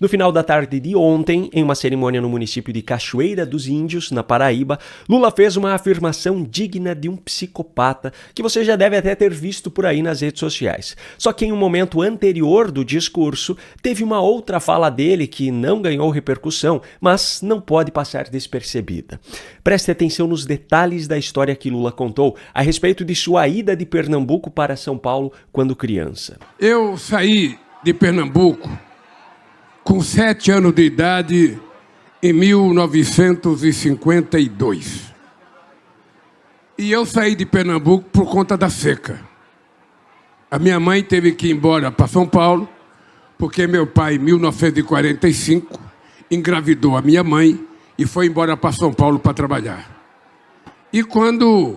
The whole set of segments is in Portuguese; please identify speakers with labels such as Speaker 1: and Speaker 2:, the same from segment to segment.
Speaker 1: No final da tarde de ontem, em uma cerimônia no município de Cachoeira dos Índios, na Paraíba, Lula fez uma afirmação digna de um psicopata que você já deve até ter visto por aí nas redes sociais. Só que em um momento anterior do discurso, teve uma outra fala dele que não ganhou repercussão, mas não pode passar despercebida. Preste atenção nos detalhes da história que Lula contou a respeito de sua ida de Pernambuco para São Paulo quando criança.
Speaker 2: Eu saí de Pernambuco com 7 anos de idade, em 1952. E eu saí de Pernambuco por conta da seca. A minha mãe teve que ir embora para São Paulo, porque meu pai, em 1945, engravidou a minha mãe e foi embora para São Paulo para trabalhar. E quando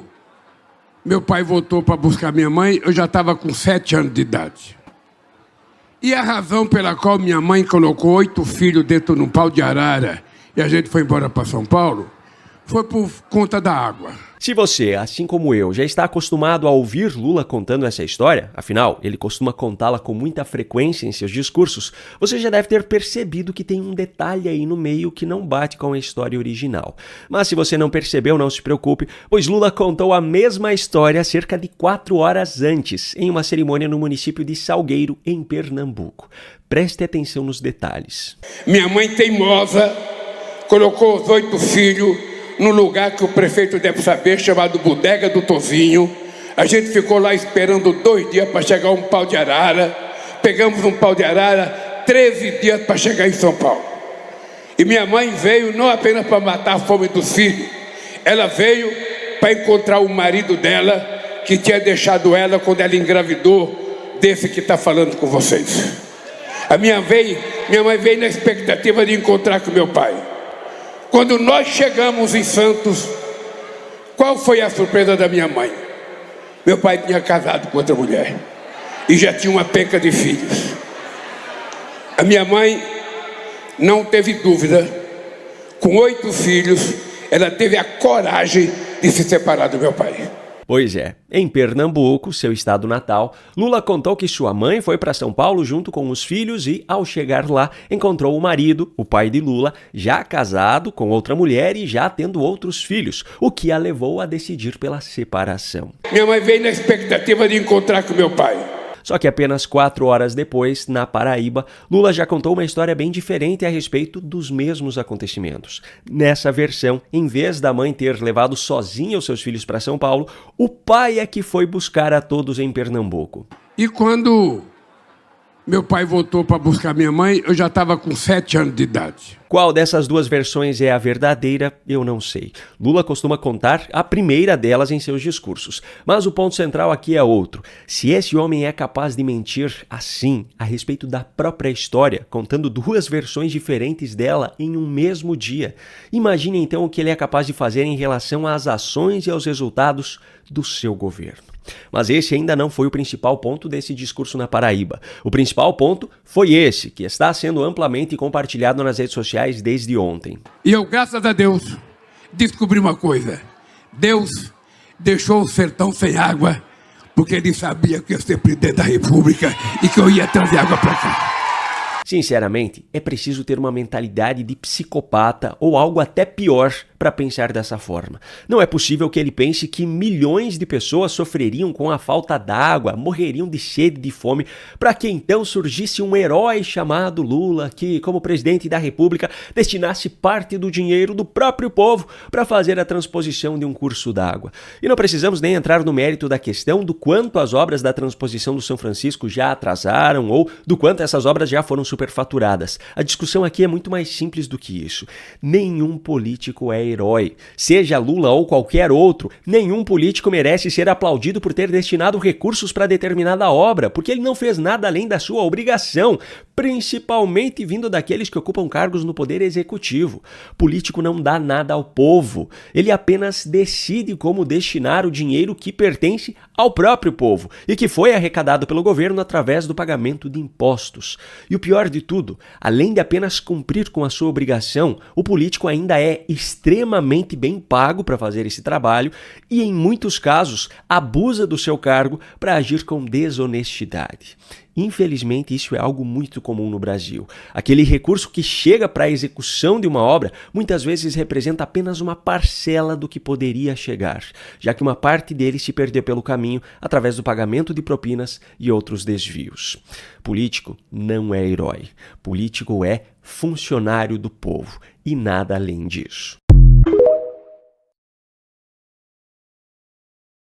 Speaker 2: meu pai voltou para buscar minha mãe, eu já estava com 7 anos de idade. E a razão pela qual minha mãe colocou 8 filhos dentro de um pau de arara e a gente foi embora para São Paulo, foi por conta da água.
Speaker 1: Se você, assim como eu, já está acostumado a ouvir Lula contando essa história, afinal, ele costuma contá-la com muita frequência em seus discursos, você já deve ter percebido que tem um detalhe aí no meio que não bate com a história original. Mas se você não percebeu, não se preocupe, pois Lula contou a mesma história cerca de 4 horas antes, em uma cerimônia no município de Salgueiro, em Pernambuco. Preste atenção nos detalhes.
Speaker 2: Minha mãe teimosa colocou os 8 filhos num lugar que o prefeito deve saber, chamado Bodega do Tozinho. A gente ficou lá esperando 2 dias para chegar um pau de arara. Pegamos um pau de arara, 13 dias para chegar em São Paulo. E minha mãe veio não apenas para matar a fome dos filhos, ela veio para encontrar o marido dela, que tinha deixado ela quando ela engravidou desse que está falando com vocês. Minha mãe veio na expectativa de encontrar com meu pai. Quando nós chegamos em Santos, qual foi a surpresa da minha mãe? Meu pai tinha casado com outra mulher e já tinha uma penca de filhos. A minha mãe não teve dúvida, com 8 filhos, ela teve a coragem de se separar do meu pai.
Speaker 1: Pois é, em Pernambuco, seu estado natal, Lula contou que sua mãe foi para São Paulo junto com os filhos e, ao chegar lá, encontrou o marido, o pai de Lula, já casado com outra mulher e já tendo outros filhos, o que a levou a decidir pela separação.
Speaker 2: Minha mãe veio na expectativa de encontrar com meu pai.
Speaker 1: Só que apenas 4 horas depois, na Paraíba, Lula já contou uma história bem diferente a respeito dos mesmos acontecimentos. Nessa versão, em vez da mãe ter levado sozinha os seus filhos para São Paulo, o pai é que foi buscar a todos em Pernambuco.
Speaker 2: E quando meu pai voltou para buscar minha mãe, eu já estava com 7 anos de idade.
Speaker 1: Qual dessas duas versões é a verdadeira, eu não sei. Lula costuma contar a primeira delas em seus discursos. Mas o ponto central aqui é outro. Se esse homem é capaz de mentir assim a respeito da própria história, contando 2 versões diferentes dela em um mesmo dia, imagine então o que ele é capaz de fazer em relação às ações e aos resultados do seu governo. Mas esse ainda não foi o principal ponto desse discurso na Paraíba. O principal ponto foi esse, que está sendo amplamente compartilhado nas redes sociais desde ontem.
Speaker 2: E eu, graças a Deus, descobri uma coisa. Deus deixou o sertão sem água, porque ele sabia que eu ia ser presidente da República e que eu ia trazer água para cá.
Speaker 1: Sinceramente, é preciso ter uma mentalidade de psicopata ou algo até pior para pensar dessa forma. Não é possível que ele pense que milhões de pessoas sofreriam com a falta d'água, morreriam de sede e de fome, para que então surgisse um herói chamado Lula que, como presidente da República, destinasse parte do dinheiro do próprio povo para fazer a transposição de um curso d'água. E não precisamos nem entrar no mérito da questão do quanto as obras da transposição do São Francisco já atrasaram ou do quanto essas obras já foram superfaturadas. A discussão aqui é muito mais simples do que isso. Nenhum político é herói. Seja Lula ou qualquer outro, nenhum político merece ser aplaudido por ter destinado recursos para determinada obra, porque ele não fez nada além da sua obrigação, principalmente vindo daqueles que ocupam cargos no poder executivo. Político não dá nada ao povo, ele apenas decide como destinar o dinheiro que pertence ao próprio povo e que foi arrecadado pelo governo através do pagamento de impostos. E o pior de tudo, além de apenas cumprir com a sua obrigação, o político ainda é extremamente bem pago para fazer esse trabalho e, em muitos casos, abusa do seu cargo para agir com desonestidade. Infelizmente, isso é algo muito comum no Brasil. Aquele recurso que chega para a execução de uma obra muitas vezes representa apenas uma parcela do que poderia chegar, já que uma parte dele se perdeu pelo caminho através do pagamento de propinas e outros desvios. Político não é herói. Político é funcionário do povo e nada além disso.